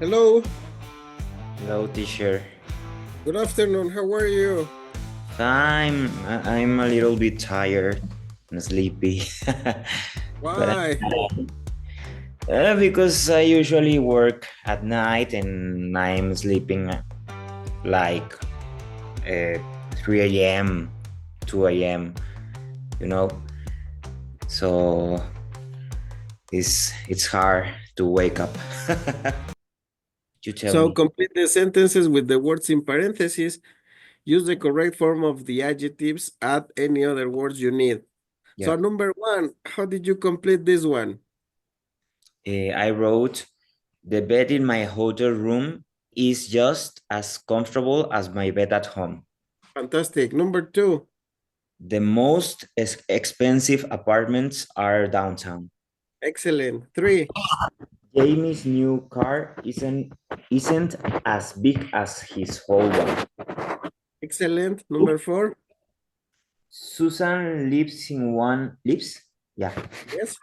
Hello, Hello, teacher. good afternoon. How are you? I'm a little bit tired and sleepy, but Why? because I usually work at night and I'm sleeping like 3 a.m., 2 a.m. You know, so it's hard to wake up. You tell So me. complete the sentences with the words in parentheses. Use the correct form of the adjectives. Add any other words you need. Yeah, So number one, how did you complete this one? I wrote the bed in my hotel room is just as comfortable as my bed at home. Fantastic. Number two, The most expensive apartments are downtown. excellent. Three, Jamie's new car isn't as big as his old one. excellent. Number four, Susan lives in one lives? Yeah. yes,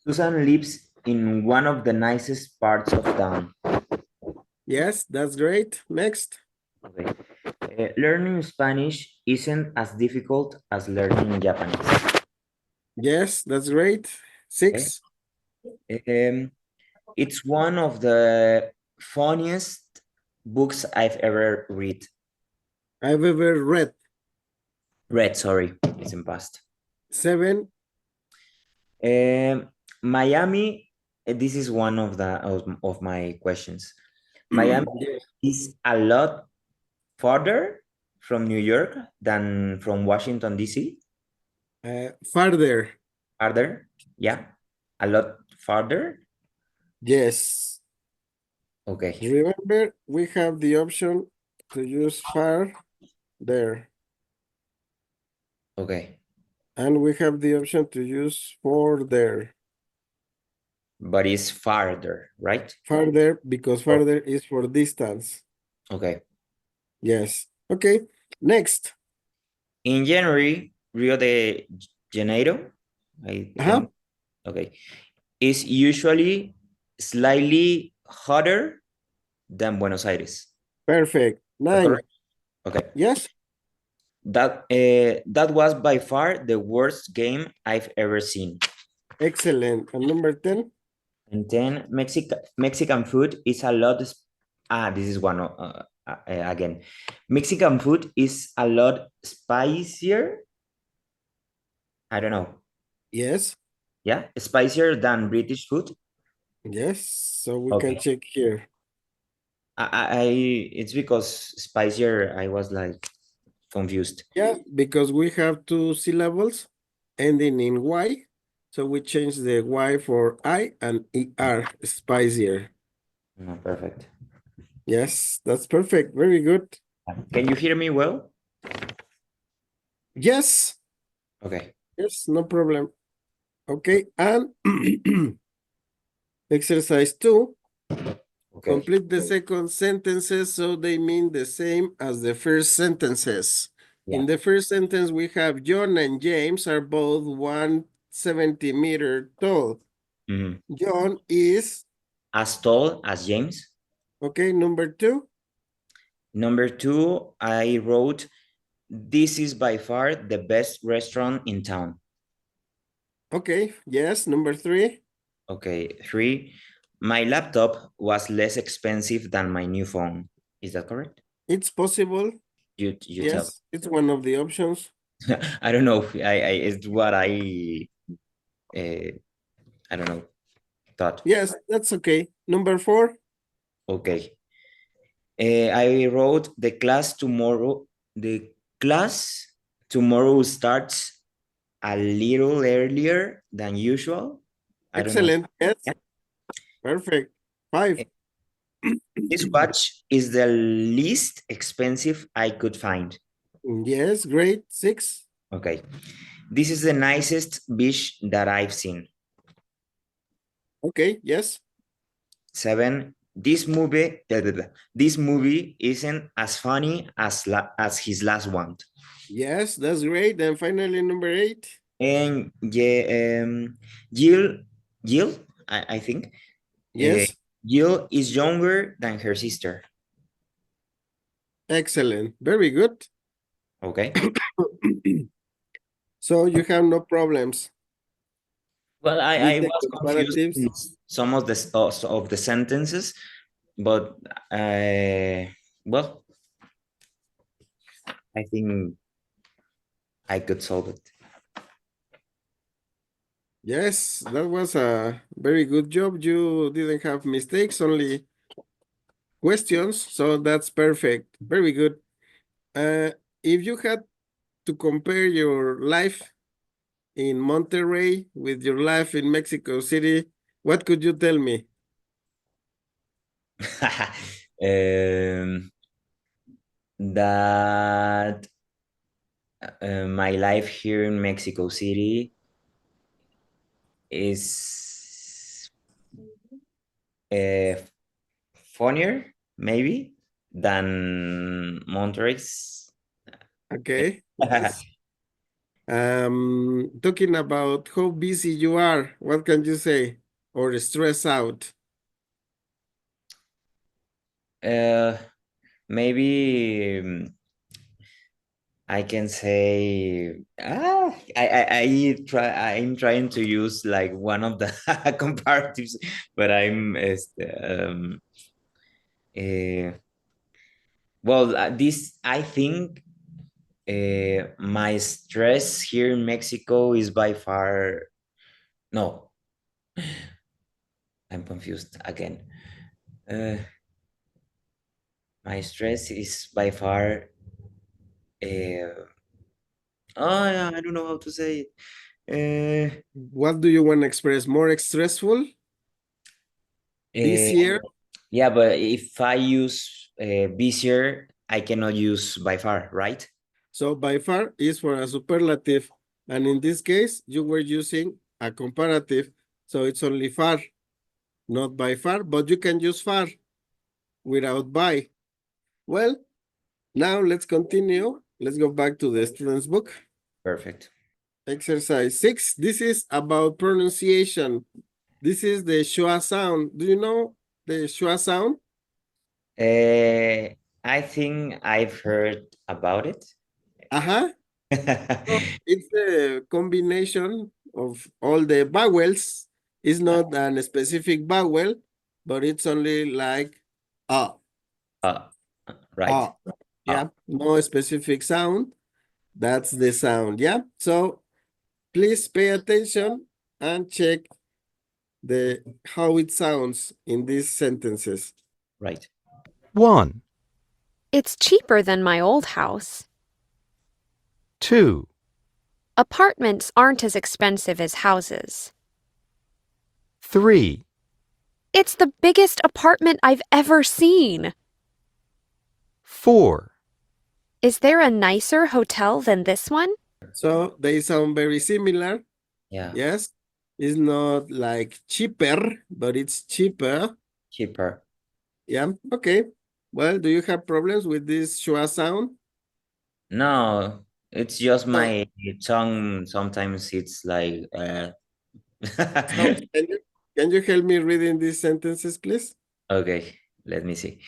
Susan lives in one of the nicest parts of town. yes, that's great. Next, Okay. Learning Spanish isn't as difficult as learning Japanese. yes, that's great. Okay. Six, It's one of the funniest books I've ever I've ever read. sorry, it's in past. Seven, Miami, this is one of of my questions. Miami yes. is a lot farther from New York than from Washington, D.C. Farther, Farther? Yeah, a lot farther. yes. Okay, Remember, we have the option to use far there, okay. and we have the option to use for there. But it's farther, right? Farther, because Oh, farther is for distance. okay. Yes. Okay. Next. In January, Rio de Janeiro, I Uh-huh. think, okay, is usually slightly hotter than Buenos Aires. Perfect. Is that Nine. correct? Okay. Yes. That was by far the worst game I've ever seen. Excellent. And number 10. And then Mexican food is a lot. This is one again. Mexican food is a lot spicier. I don't know. Yes. Yeah, spicier than British food. Yes. So we can Okay. check here. It's because spicier. I was like confused. Yeah, because we have two syllables ending in Y. So we change the Y for I and ER, spicier. No, perfect. Yes, that's perfect. Very good. Can you hear me well? Yes, Okay. yes, no problem. Okay, and exercise 2, Okay. complete the second sentences so they mean the same as the first sentences. Yeah. In the first sentence, we have John and James are both 170-meter tall. Mhm. John is, As tall as James. okay, number 2. Number two, I wrote, this is by far the best restaurant in town. Okay, yes, number 3. Okay. Three, my laptop was less expensive than my new phone. Is that correct? It's possible. You tell. Yes, it's one of the options. I don't know. It's what uh, I don't know, thought. Yes, that's okay. Number 4. Okay. I wrote the class tomorrow. The class tomorrow starts a little earlier than usual. I don't know. Excellent. Yes, Yeah. perfect. 5. This watch is the least expensive I could find. Yes, great. 6. Okay. This is the nicest beach that I've seen. Okay, yes. 7. This movie isn't as funny as his last one. Yes, that's great. And finally, number 8. And yeah, Jill, I think, uh, Yes. Jill is younger than her sister. Excellent. Very good. Okay. So you have no problems Well, with I the was confused comparatives. in some of the sentences, but well, I think I could solve it. Yes, that was a very good job. You didn't have mistakes, only questions. So that's perfect. Very good. If you had to compare your life in Monterrey with your life in Mexico City, what could you tell me? That my life here in Mexico City is uh, funnier, maybe, than Monterrey's. Okay, yes. Talking about how busy you are, what can you say? Or stress out? uh, maybe I can say I'm trying to use like one of the comparatives, but uh, well, this I think my stress here in Mexico is by far no. I'm confused again. Uh, my stress is by far. Oh, yeah, I don't know how to say it. What do you want to express? More stressful this Uh, year? yeah, but if I use busier, I cannot use by far, right? So by far is for a superlative. And in this case, you were using a comparative. So it's only far, not by far, but you can use far without by. Well, now let's continue. Let's go back to the student's book. Perfect. Exercise 6. This is about pronunciation. This is the schwa sound. Do you know the schwa sound? I think I've heard about it. Uh-huh. So it's the combination of all the vowels. It's not a specific vowel, but it's only like uh, right. ah. Yeah, no specific sound. That's the sound. Yeah. So please pay attention and check the how it sounds in these sentences. Right. 1, It's cheaper than my old house. 2, Apartments aren't as expensive as houses. 3, It's the biggest apartment I've ever seen. 4, Is there a nicer hotel than this one? So they sound very similar. Yeah. Yes. It's not like cheaper, but it's cheaper. Cheaper. Yeah. Okay. Well, do you have problems with this schwa sound? No, it's just So, my tongue. Sometimes it's like so can you help me reading these sentences, please? okay, let me see.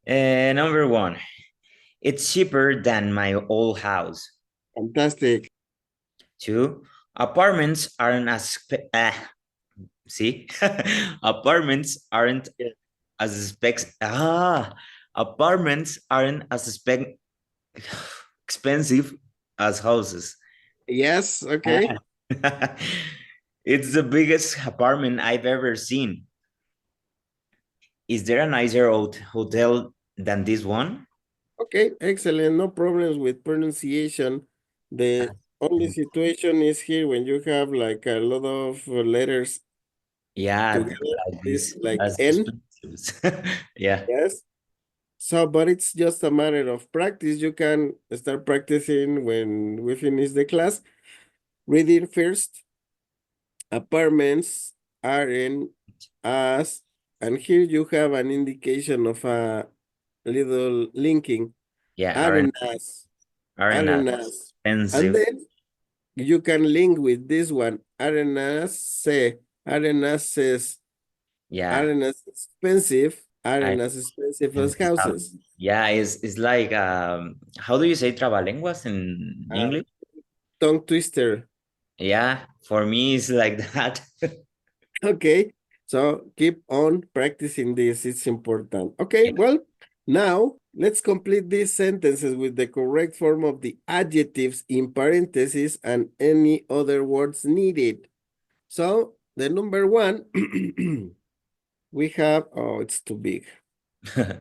Number one, it's cheaper than my old house. Fantastic. 2, apartments aren't as see, apartments aren't as specs. Apartments aren't as expensive as houses. Yes. Okay. It's the biggest apartment I've ever seen. Is there a nicer hotel than this one? Okay. Excellent. No problems with pronunciation. The only situation is here when you have like a lot of letters Yeah, together. like It's this like as N. yeah. Yes. So, but it's just a matter of practice. You can start practicing when we finish the class. Reading first, apartments are in as, and here you have an indication of a little linking, Yeah, are in as, are aren't in as as. And expensive. then you can link with this one, are in as, se, are in as, says. Yeah. aren't as expensive as houses. Yeah, it's like how do you say trabalenguas in Uh, English? tongue twister. Yeah, for me it's like that. Okay, so keep on practicing this. It's important. Okay, Yeah. well, now let's complete these sentences with the correct form of the adjectives in parentheses and any other words needed. So the number one, we have, oh, it's too big. Don't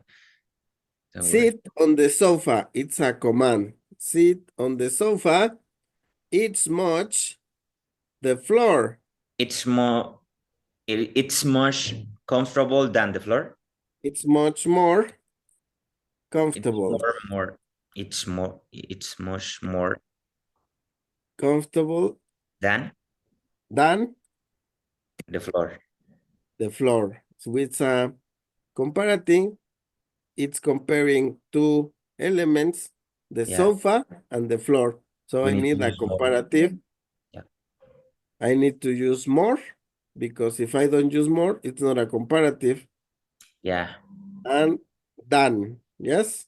worry. Sit on the sofa. It's a command. Sit on the sofa. It's much the floor. It's it's much comfortable than the floor. It's much more It's comfortable. it's much more Comfortable than than the floor. the floor. So it's a comparative. It's comparing two elements, the Yeah, sofa and the floor. So we I need to need a use more. comparative. Yeah. I need to use more because if I don't use more, it's not a comparative. Yeah, And done. Yes.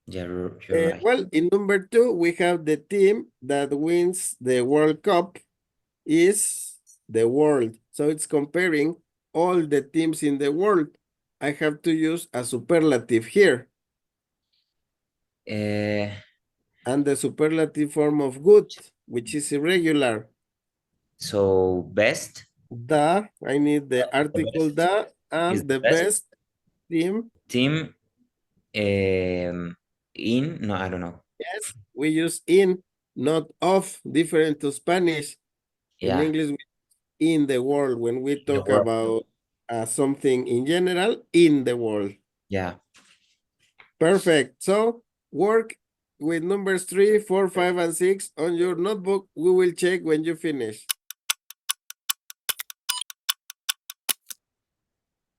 yeah, you're right. Well, in number two, we have the team that wins the World Cup is the world. So it's comparing all the teams in the world. I have to use a superlative here. Uh, And the superlative form of good, which is irregular. so best I need the article best is and the the best best team. team in, no, I don't know. Yes, we use in, not of, different to Spanish. In Yeah, English, in the world, when we the talk world. about something in general, in the world. Yeah. Perfect. So work with numbers 3, 4, 5, and 6 on your notebook. We will check when you finish.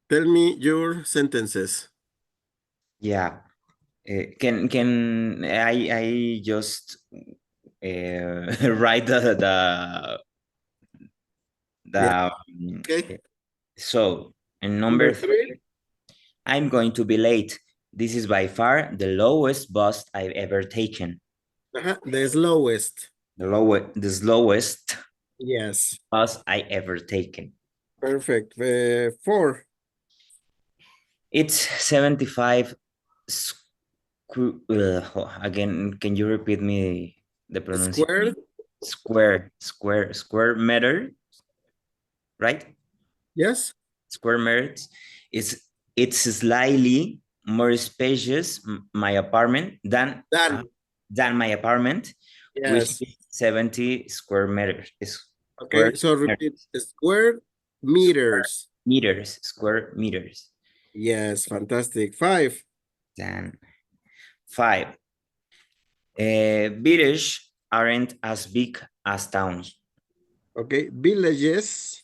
Tell me your sentences. Yeah. Can I just write Yeah. the Okay. so in Number number 3. three, I'm going to be late. This is by far the lowest bus I've ever taken. The slowest. The slowest Yes. bus I ever taken. Perfect. 4. It's 75 again, can you repeat me the Square. pronunciation? Square meter, right? Yes. Square meters. It's slightly more spacious my apartment Done. than my apartment, which Yes. is 70 square meters. Okay. So repeat. Square meters. Square meters. Yes. Fantastic. 5. Then 5. Villages aren't as big as towns. Okay. Villages.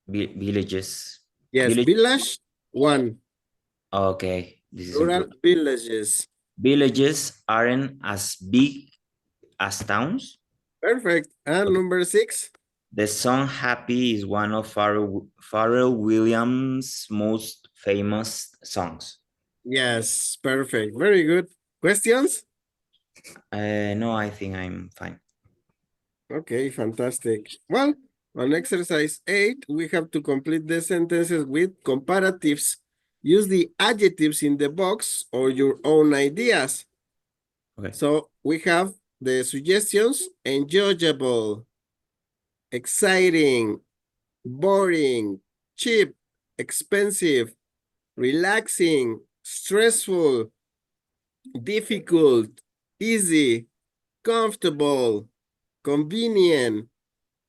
Villages. Yes. Village. 1. Okay, this is Rural important. villages. Villages aren't as big as towns. Perfect. And number 6. The song Happy is one of Pharrell Williams' most famous songs. Yes. Perfect. Very good. Questions? No, I think I'm fine. Okay, fantastic. Well, on exercise 8, we have to complete the sentences with comparatives. Use the adjectives in the box or your own ideas. Okay. So we have the suggestions: enjoyable, exciting, boring, cheap, expensive, relaxing, stressful, difficult, easy, comfortable, convenient,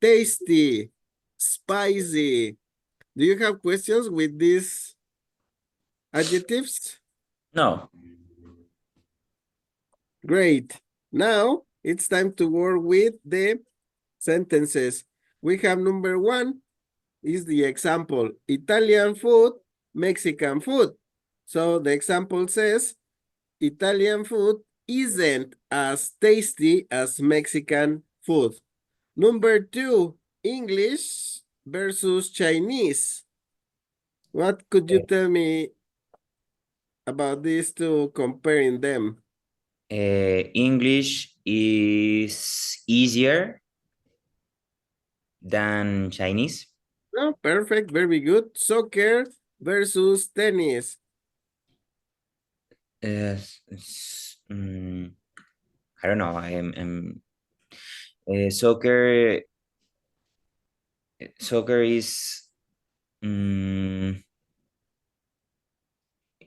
tasty, spicy. Do you have questions with these adjectives? No. Great. Now it's time to work with the sentences. We have number 1 is the example: Italian food, Mexican food. So the example says Italian food isn't as tasty as Mexican food. Number 2, English versus Chinese. What could you tell me about these two, comparing them? English is easier than Chinese. Oh, perfect, very good. Soccer versus tennis. I don't know. Soccer. Soccer um,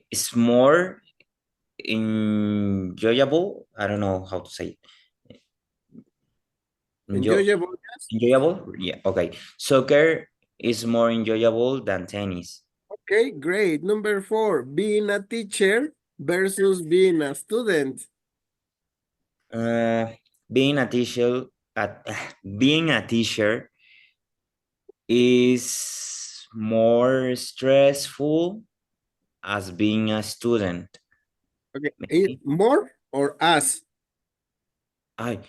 is more enjoyable. I don't know how to say it. Enjoyable. Enjoyable? Yeah. Okay. Soccer is more enjoyable than tennis. Okay, great. Number 4, being a teacher versus being a student. Uh, being a teacher, at being a teacher is more stressful as being a student. Okay, Maybe. more or as? I,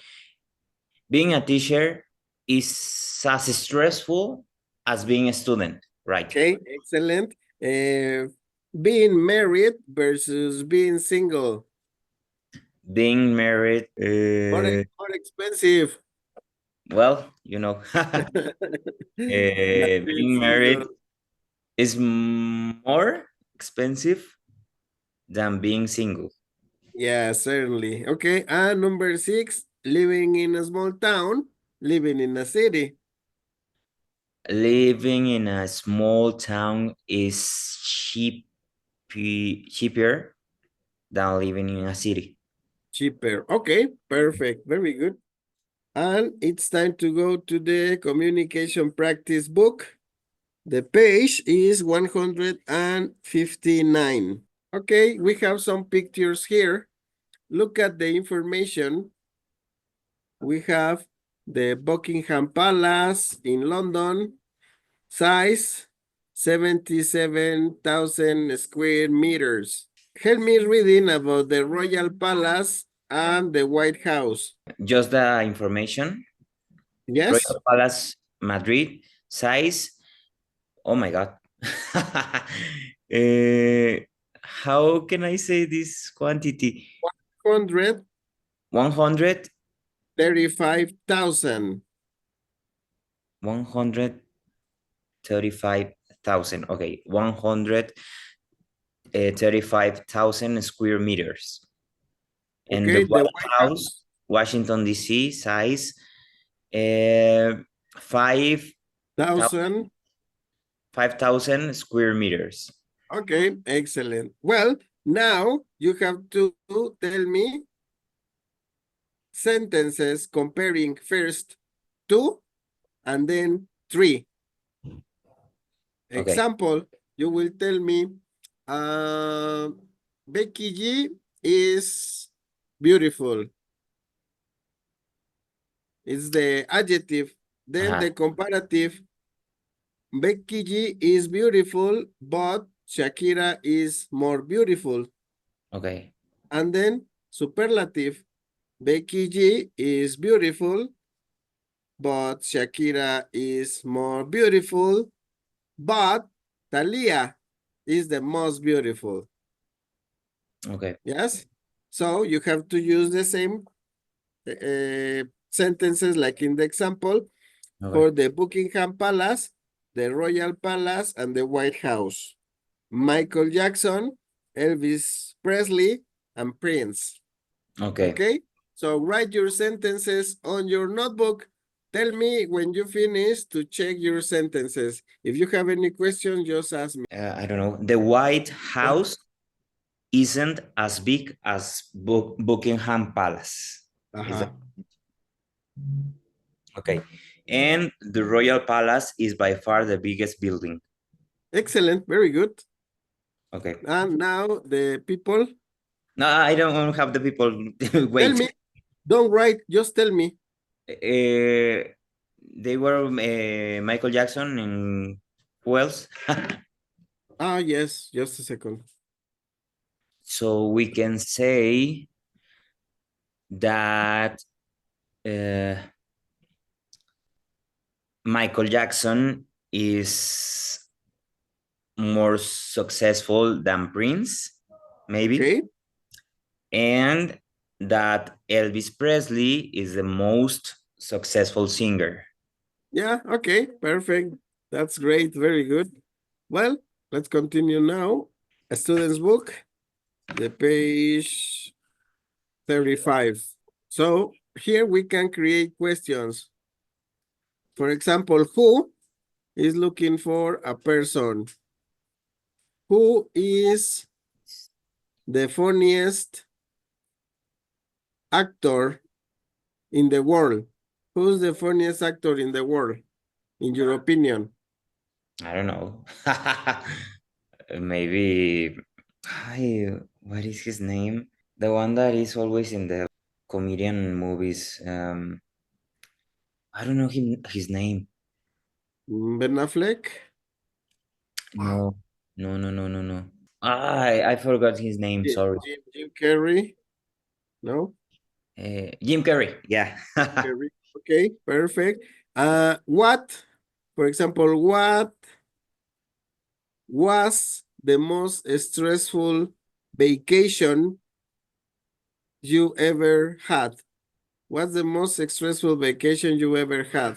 being a teacher is as stressful as being a student, right? Okay, excellent. Being married versus being single. Being married, More expensive. well, you know, than being being married single. is more expensive than being single. Yeah, certainly. Okay, and number 6, living in a small town, living in a city. Living in a small town is cheaper than living in a city. Cheaper. Okay, perfect. Very good. And it's time to go to the communication practice book. The page is 159. Okay, we have some pictures here. Look at the information. We have the Buckingham Palace in London, size 77,000 square meters. Help me reading about the Royal Palace and the White House. Just the information. Yes? Royal Palace, Madrid, size. Oh my God. How can I say this quantity? 135,000. 135,000. 135,000. Okay, 135,000 square meters. And the Okay, the White White House, Washington, D.C., size 5,000 House, 1,000. square meters. Okay, excellent. Well, now you have to tell me sentences comparing first 2 and then 3. Okay. Example, you will tell me, uh, Becky G is beautiful. It's the adjective. Then the comparative, Becky G is beautiful, but Shakira is more beautiful. Okay. And then superlative, Becky G is beautiful, but Shakira is more beautiful, but Talia is the most beautiful. Okay. Yes? So you have to use the same sentences like in the example for the Buckingham Palace, the Royal Palace, and the White House. Michael Jackson, Elvis Presley, and Prince. Okay. Okay? So write your sentences on your notebook. Tell me when you finish to check your sentences. If you have any questions, just ask me. I don't know. The White House isn't as big as Buckingham Palace. Is that okay? And the Royal Palace is by far the biggest building. Excellent, very good. Okay. And now the people. No, I don't have the people. Wait. Tell me. Don't write, just tell me. They were Michael Jackson and who else? Yes, just a second. So we can say that Michael Jackson is more successful than Prince, maybe. Okay. And that Elvis Presley is the most successful singer. Yeah, okay, perfect. That's great, very good. Well, let's continue now. A student's book, the page 35. So here we can create questions. For example, who is looking for a person? Who is the funniest actor in the world? Who's the funniest actor in the world, in your opinion? I don't know. Maybe, what is his name? The one that is always in the comedian movies. I don't know his name. Ben Affleck? No, no. I forgot his name. Sorry. Jim Carrey? No? Jim Carrey. Yeah. Carrey. Okay, perfect. What, for example, what was the most stressful vacation you ever had? What's the most stressful vacation you ever had?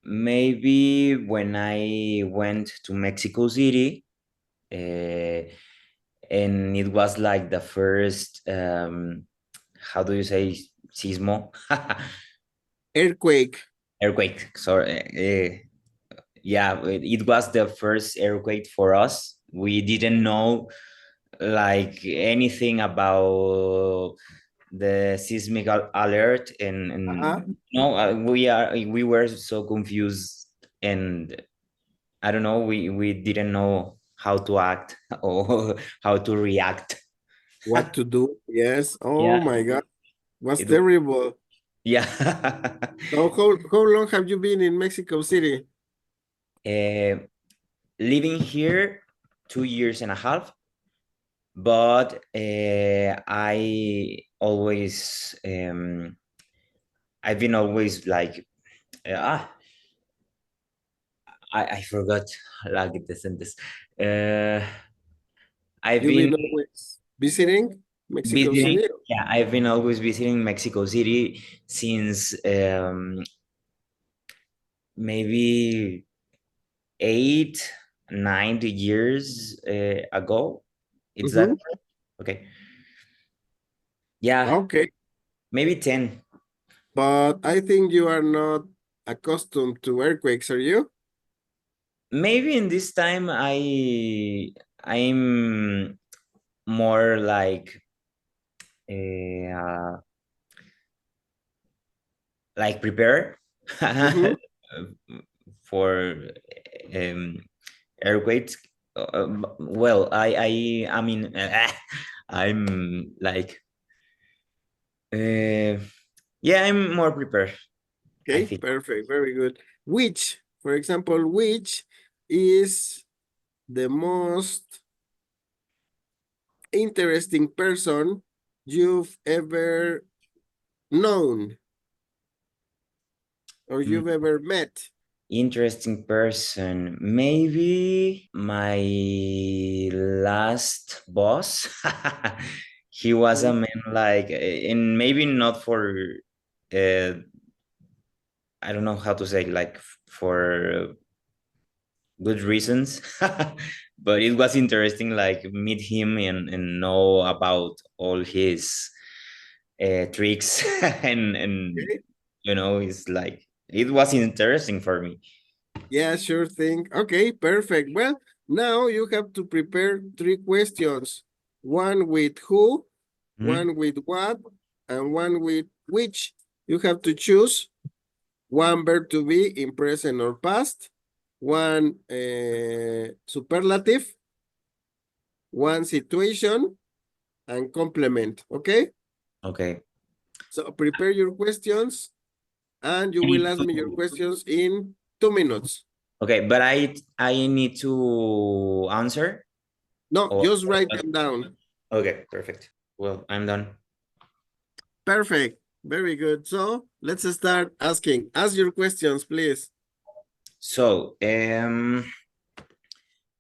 Maybe when I went to Mexico City, and it was like the first, how do you say, sismo? Earthquake. Earthquake. Sorry. Yeah, it was the first earthquake for us. We didn't know like anything about the seismic alert, and no, we were so confused, and I don't know, we didn't know how to act or how to react. What to do? Yes. Oh Yeah, my God. Was it, terrible. yeah. So how long have you been in Mexico City? Living here 2 years and a half, but I've been always like, uh, I forgot like the sentence. Uh, I've You've been been always visiting Mexico visiting. City? Yeah, I've been always visiting Mexico City since maybe 8, 9 years ago. It's that Mm-hmm. okay? Yeah, Okay. maybe 10. But I think you are not accustomed to earthquakes, are you? Maybe in this time I'm more uh, like prepare Mm-hmm. for um, earthquakes. Well, I mean, I'm like, yeah, I'm more prepared, I Okay, think. perfect, very good. Which, for example, which is the most interesting person you've ever known or Mm, you've ever met? Interesting person, maybe my last boss. He was a Mm, man like, and maybe not for, uh, I don't know how to say, like for good reasons, but it was interesting like meet him and know about all his tricks and okay. it's like it was interesting for me. Yeah, sure thing. Okay, perfect. Well, now you have to prepare 3 questions. One with who, Mhm. one with what, and one with which. You have to choose one verb to be in present or past, one superlative, one situation, and complement. Okay? Okay. So prepare your questions and you I will need ask me your to- questions in 2 minutes. okay, but I need to answer No, or just write them down. okay, perfect. Well, I'm done. Perfect. Very good. So let's start asking. Ask your questions, please. So, who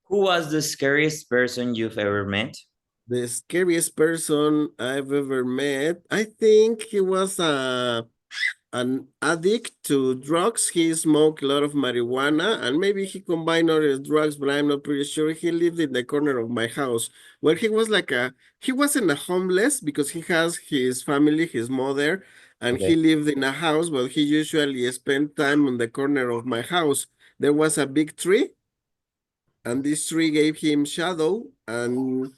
was the scariest person you've ever met? The scariest person I've ever met, I think he was an addict to drugs. He smoked a lot of marijuana and maybe he combined other drugs, but I'm not pretty sure. He lived in the corner of my house where he was he wasn't a homeless because he has his family, his mother, and he Okay. lived in a house, but he usually spent time on the corner of my house. There was a big tree, and this tree gave him shadow, and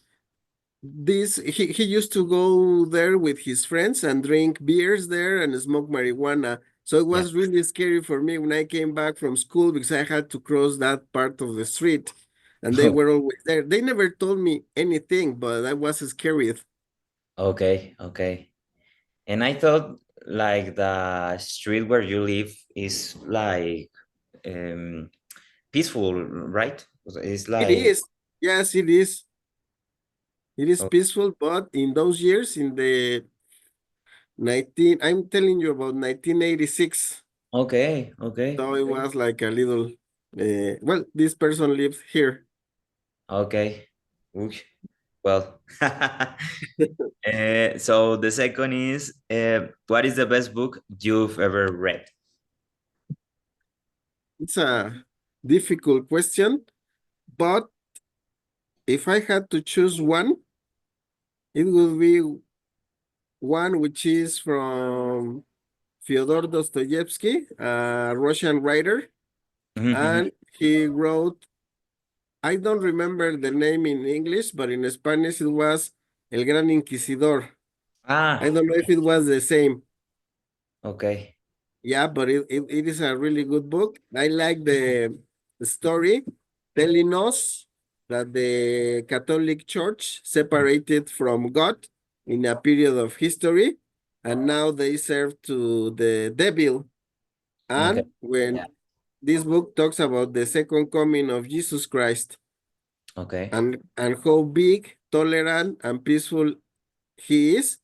he used to go there with his friends and drink beers there and smoke marijuana. So it Yeah. was really scary for me when I came back from school because I had to cross that part of the street and they were always there. They never told me anything, but I was scared. Okay. Okay. And I thought like the street where you live is like peaceful, right? It's It like is. Yes, it is. It is oh, peaceful, but in those years, in the I'm telling you about 1986. okay. Okay. So it was like a little, well, this person lives here. Okay. Ooh, well, so the second is what is the best book you've ever read? It's a difficult question, but if I had to choose one, it would be one which is from Fyodor Dostoevsky, a Russian writer, Mhm. and he wrote, I don't remember the name in English, but in Spanish it was El Gran Inquisidor. Ah, I don't know if it was the same. okay. Yeah, but it is a really good book. I like the story telling us that the Catholic Church separated from God in a period of history, and now they serve to the devil. Okay. And when Yeah. this book talks about the second coming of Jesus Christ Okay. and how big, tolerant, and peaceful he is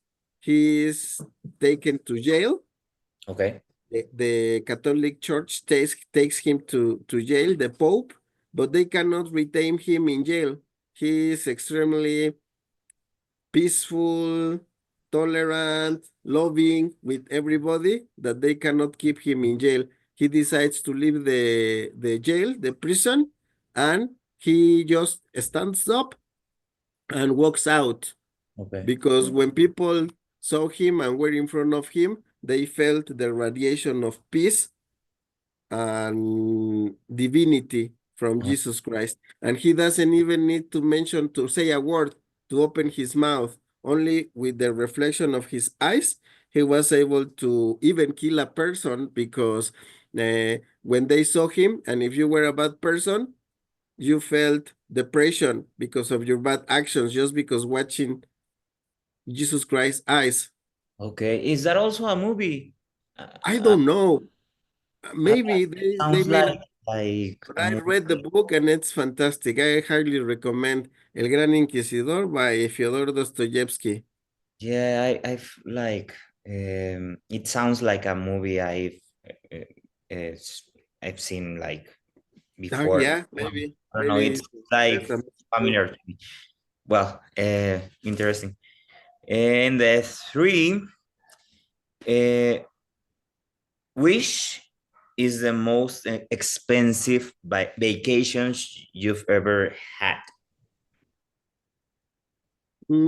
taken to jail. Okay. The Catholic Church takes him to jail, the Pope, but they cannot retain him in jail. He is extremely peaceful, tolerant, loving with everybody, that they cannot keep him in jail. He decides to leave the jail, the prison, and he just stands up and walks out Okay. because when people saw him and were in front of him, they felt the radiation of peace and divinity from Mhm. Jesus Christ. And he doesn't even need to mention to say a word to open his mouth. Only with the reflection of his eyes, he was able to even kill a person because when they saw him, and if you were a bad person, you felt depression because of your bad actions, just because watching Jesus Christ's eyes. Okay. Is that also a movie? I Uh, don't know. I, Maybe it they sounds made. like But a I movie. read the book and it's fantastic. I highly recommend El Gran Inquisidor by Fyodor Dostoevsky. Yeah, I've like it sounds like a movie uh, I've seen like Oh, before. yeah, maybe. I don't know. It's like That's a familiar to me. Well, interesting. And the three, uh, which is the most expensive vacations you've ever had?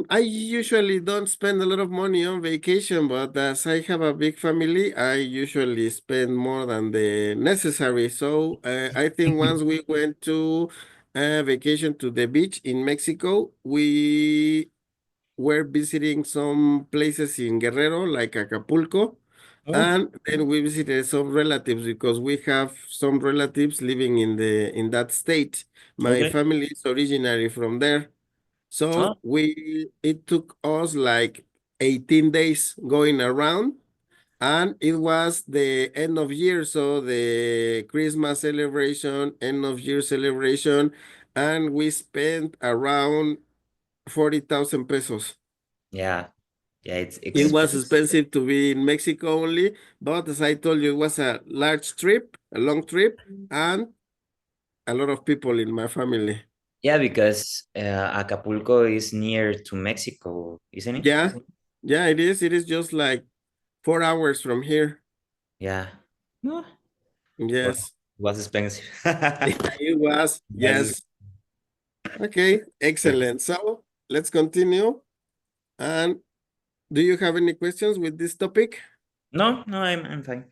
I usually don't spend a lot of money on vacation, but as I have a big family, I usually spend more than the necessary. So I think once we went to a vacation to the beach in Mexico, we were visiting some places in Guerrero, like Acapulco, Oh, and then we visited some relatives because we have some relatives living in that state. My okay. family is originally from there. Oh, So it took us like 18 days going around, and it was the end of year, so the Christmas celebration, end of year celebration, and we spent around 40,000 pesos. yeah. Yeah, it's It was expensive. expensive to be in Mexico only, but as I told you, it was a large trip, a long trip, and a lot of people in my family. Yeah, because Acapulco is near to Mexico, isn't it? Yeah, yeah, it is. It is just like 4 hours from here. Yeah. No, well, Yes, it was expensive. it was. Yes. Yes. Okay, excellent. So let's continue. And do you have any questions with this topic? No, no, I'm fine.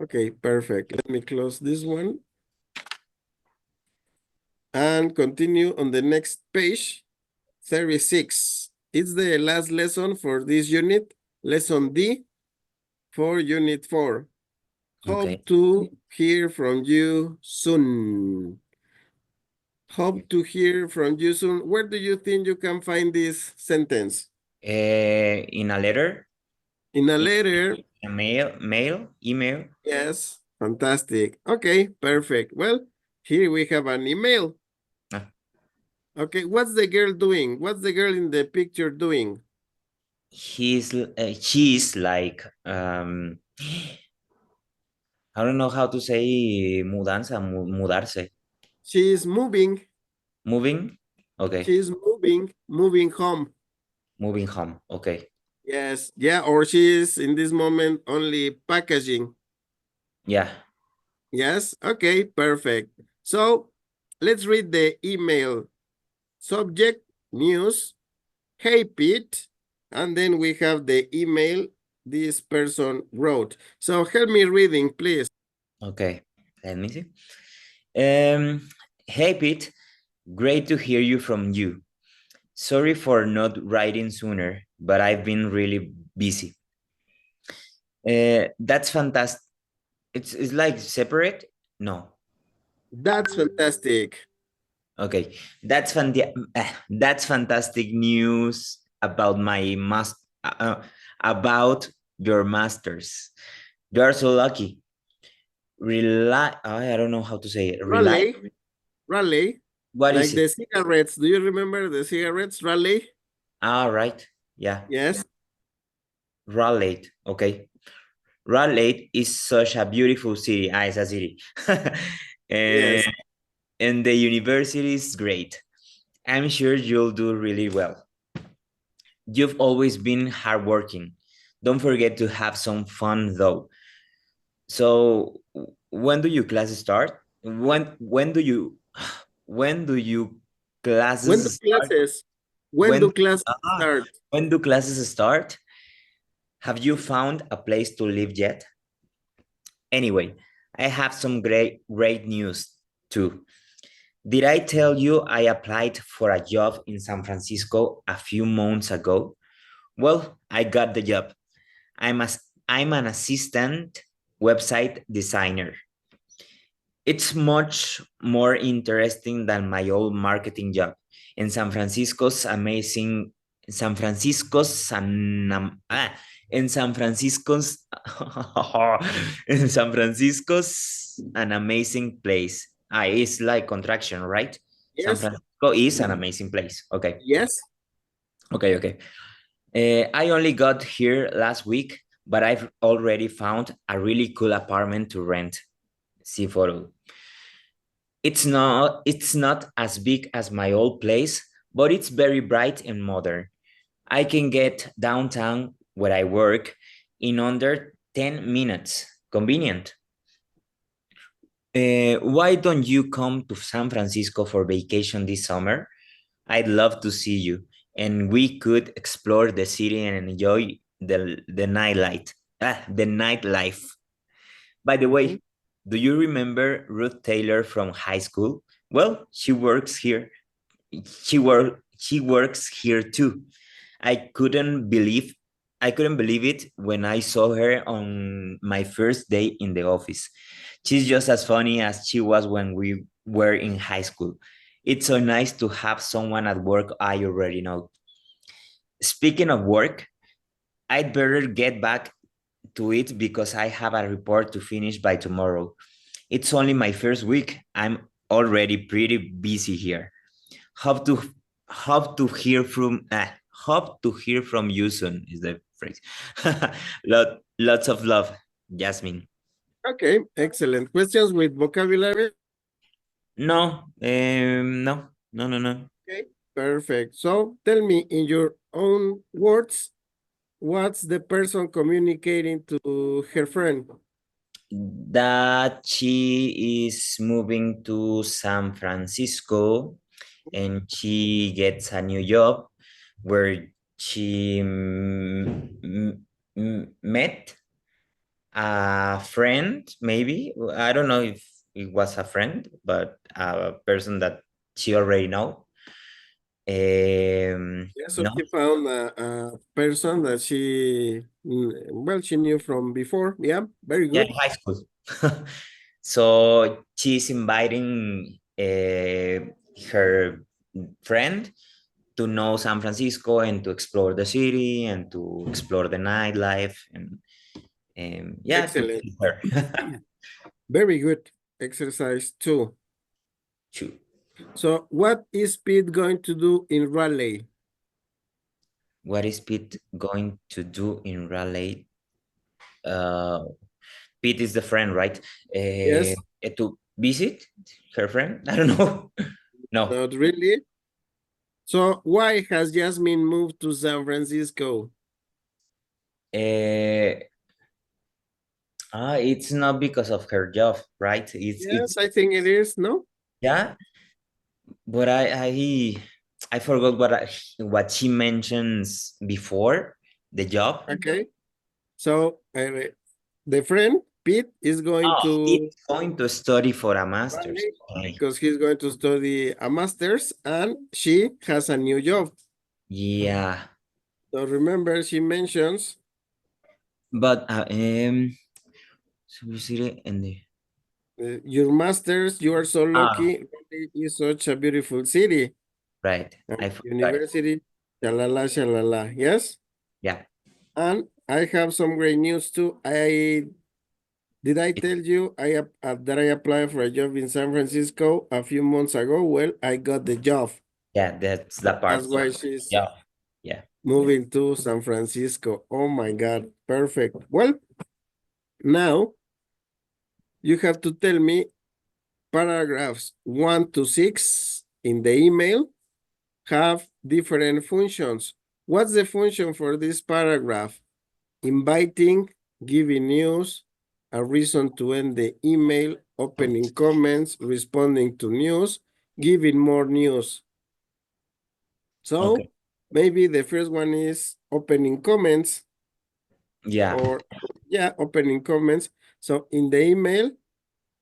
Okay, perfect. Let me close this one and continue on the next page, 36. It's the last lesson for this unit, lesson D for unit 4. Okay. Hope to hear from you soon. Hope to hear from you soon. Where do you think you can find this sentence? In a letter, In a in letter. a email. Yes, fantastic. Okay, perfect. Well, here we have an email. Ah, Okay, what's the girl doing? What's the girl in the picture doing? she's like I don't know how to say mudanza, mudarse, She's moving. moving. Okay, She's moving home. moving home. Okay, Yes, yeah, or she's in this moment only packaging. yeah. Yes, okay, perfect. So let's read the email. Subject, news, hey Pete, and then we have the email this person wrote. So help me reading, please. Okay, let me see. Hey Pete, great to hear you from you. Sorry for not writing sooner, but I've been really busy. That's fantastic. It's like separate? No. That's fantastic. Okay. That's fantastic news about my about your masters. You are so lucky. I don't know how to say it. Raleigh, Raleigh, What is like it? the cigarettes. Do you remember the cigarettes, Raleigh? Ah, right. Yeah. Yes. Raleigh. Okay. Raleigh is such a beautiful city. Ah, it's a city. and, Yes. and the university is great. I'm sure you'll do really well. You've always been hardworking. Don't forget to have some fun though. So when do you classes start? When do you when do you When do classes start? classes? When When do classes ah, start? when do classes start? Have you found a place to live yet? Anyway, I have some great news too. Did I tell you I applied for a job in San Francisco a few months ago? Well, I got the job. I'm a, I'm an assistant website designer. It's much more interesting than my old marketing job in San Francisco's amazing San Francisco's San, in San Francisco's in San Francisco's an amazing place. It's like contraction, right? San Yes. Francisco is an amazing place. Okay. Yes. Okay. I only got here last week, but I've already found a really cool apartment to rent. See photo. It's not as big as my old place, but it's very bright and modern. I can get downtown where I work in under 10 minutes. Convenient. Why don't you come to San Francisco for vacation this summer? I'd love to see you, and we could explore the city and enjoy the nightlife. By the Mhm. way, do you remember Ruth Taylor from high school? Well, she works here. She works here too. I couldn't believe I couldn't believe it when I saw her on my first day in the office. She's just as funny as she was when we were in high school. It's so nice to have someone at work I already know. Speaking of work, I'd better get back to it because I have a report to finish by tomorrow. It's only my first week. I'm already pretty busy here. Hope to hope to hear from Hope to hear from you soon is the phrase. Lots of love, Jasmine. Okay, excellent. Questions with vocabulary? No, no. Okay, perfect. So tell me in your own words, what's the person communicating to her friend? That she is moving to San Francisco and she gets a new job where she met a friend, maybe. I don't know if it was a friend, but a person that she already know. Yeah, so No, she found a person that well, she knew from before. Yeah, very yeah, good. in high school. So she's inviting her friend to know San Francisco and to explore the city and to explore the nightlife and yeah, to Excellent. meet her. Very good exercise too. True. So what is Pete going to do in Raleigh? What is Pete going to do in Raleigh? Pete is the friend, right? Yes, To visit her friend? I don't know. No. not really. So why has Jasmine moved to San Francisco? It's not because of her job, right? It's Yes, I think it is, no? yeah, but I forgot what she mentions before the job. Okay. So the friend, Pete, is going Oh, to he's going to study for a master's. Raleigh Okay. because he's going to study a master's and she has a new job. Yeah, So remember, she mentions but so we see it in the your master's, you are so ah lucky. Raleigh is such a beautiful city. right. And I forgot it. university, shalala, shalala. Yes? Yeah, And I have some great news too. Did I tell you that I applied for a job in San Francisco a few months ago? Well, I got the job. yeah, that's the part. That's why she's Yeah, yeah. moving to San Francisco. Oh my God, perfect. Well, now you have to tell me paragraphs 1 to 6 in the email have different functions. What's the function for this paragraph? Inviting, giving news, a reason to end the email, opening comments, responding to news, giving more news. So Okay. maybe the first one is opening comments Yeah, or yeah, opening comments. So in the email,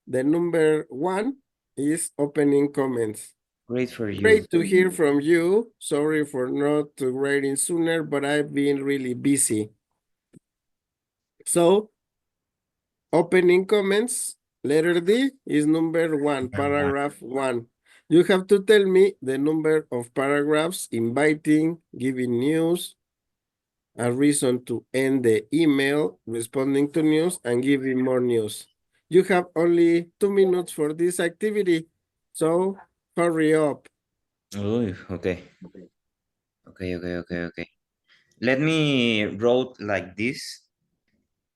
the number 1 is opening comments. great for you. Great to hear from you. Sorry for not writing sooner, but I've been really busy. So opening comments, letter D is number 1, paragraph 1. You have to tell me the number of paragraphs inviting, giving news, a reason to end the email, responding to news, and giving more news. You have only 2 minutes for this activity, so hurry up. Oh, okay. Okay. Let me wrote like this.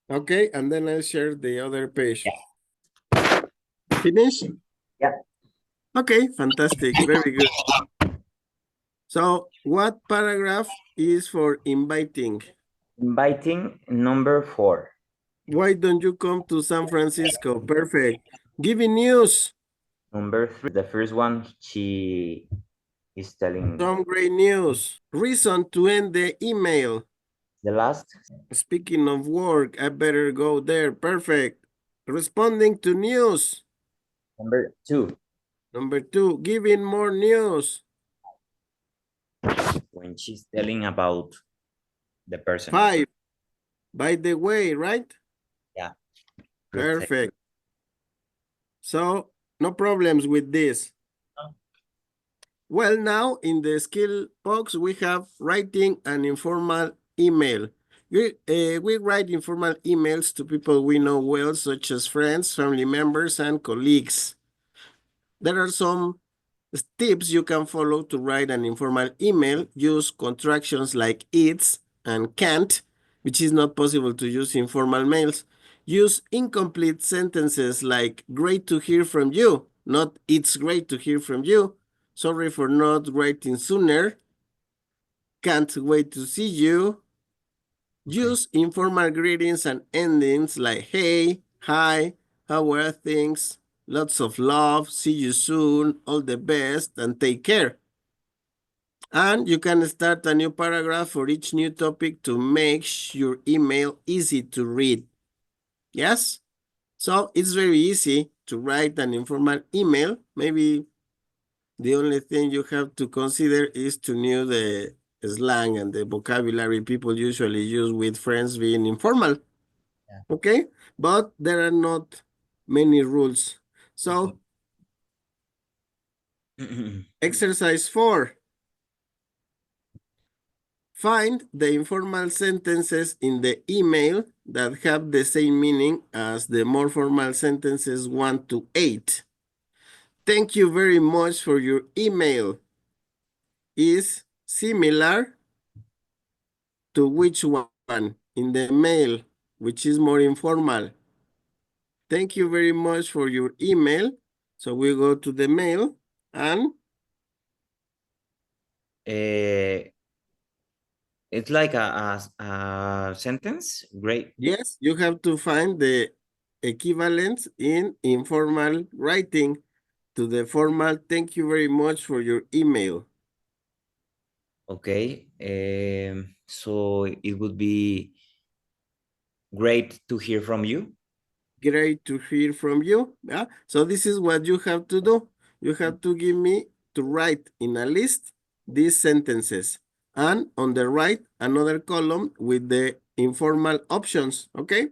Okay, and then I'll share the other page. Yeah. Finish? Yeah. Okay, fantastic. Very good. So what paragraph is for inviting? Inviting number 4. Why don't you come to San Francisco? Perfect. Giving news. Number 3, the first one, she is telling Some great news. Reason to end the email. the last. Speaking of work, I better go there. Perfect. Responding to news. Number 2, Number 2, giving more news. when she's telling about the person. 5, by the way, right? Yeah. Perfect. So, no problems with this. No. Well, now in the skill box, we have writing an informal email. We write informal emails to people we know well, such as friends, family members, and colleagues. There are some tips you can follow to write an informal email. Use contractions like it's and can't, which is not possible to use in formal mails. Use incomplete sentences like great to hear from you, not it's great to hear from you. Sorry for not writing sooner. Can't wait to see you. Use informal greetings and endings like hey, hi, how are things? Lots of love, see you soon, all the best, and take care. And you can start a new paragraph for each new topic to make your email easy to read. Yes? So it's very easy to write an informal email. Maybe the only thing you have to consider is to know the slang and the vocabulary people usually use with friends being informal. Yeah. Okay? But there are not many rules. So, exercise 4. Find the informal sentences in the email that have the same meaning as the more formal sentences 1 to 8. Thank you very much for your email. Is similar to which one in the mail, which is more informal? Thank you very much for your email. So we go to the mail and It's like a sentence. Great. yes, you have to find the equivalent in informal writing to the formal thank you very much for your email. Okay. So it would be great to hear from you. Great to hear from you. Yeah? So this is what you have to do. You have to give me to write in a list these sentences. And on the right, another column with the informal options, okay?